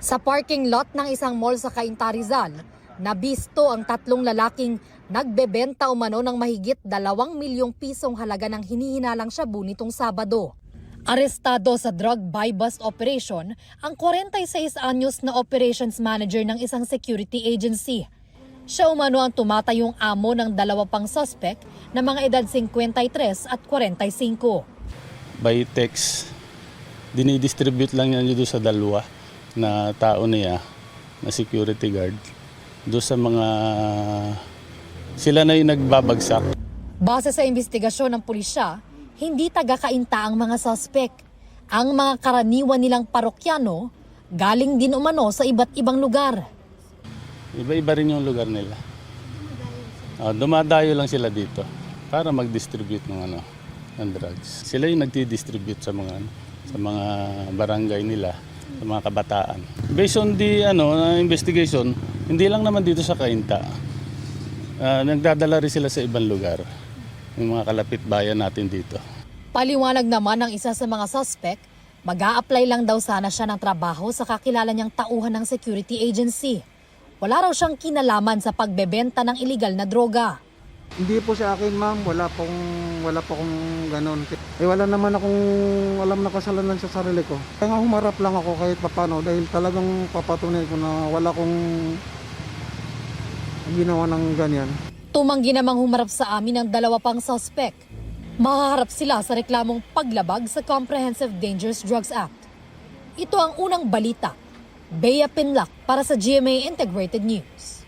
Sa parking lot ng isang mall sa Cainta, Rizal, nabisto ang tatlong lalaking nagbebenta umano ng mahigit 2 milyong pisong halaga ng hinihinalang shabu nitong Sabado. Arestado sa drug buy-bust operation ang 46 anyos na operations manager ng isang security agency. Siya umano ang tumatayong amo ng 2 pang suspect na mga edad 53 at 45. By text, dinidistribute lang niya doon sa dalawa na tao niya, na security guard, doon sa mga, sila na yung nagbabagsak. Base sa investigasyon ng pulisya, hindi taga-Cainta ang mga suspect. Ang mga karaniwan nilang parokyano, galing din umano sa iba't ibang lugar. Iba-iba rin yung lugar nila. Dumadayo lang sila dito para mag-distribute ng drugs. Sila yung nagdi-distribute sa mga barangay nila, sa mga kabataan. Based on the investigation, hindi lang naman dito sa Cainta. Nagdadala rin sila sa ibang lugar, yung mga kalapit bayan natin dito. Paliwanag naman ng isa sa mga suspect, mag-a-apply lang daw sana siya ng trabaho sa kakilala niyang tauhan ng security agency. Wala raw siyang kinalaman sa pagbebenta ng iligal na droga. Hindi po sa akin, ma'am. Wala po akong ganon. Wala naman akong alam na kasalanan sa sarili ko. Kaya nga humarap lang ako kahit papano dahil talagang papatunay ko na wala akong ginawa ng ganyan. Tumanggi namang humarap sa amin ang 2 pang suspect. Mahaharap sila sa reklamong paglabag sa Comprehensive Dangerous Drugs Act. Ito ang unang balita. Bea Pinlac para sa GMA Integrated News.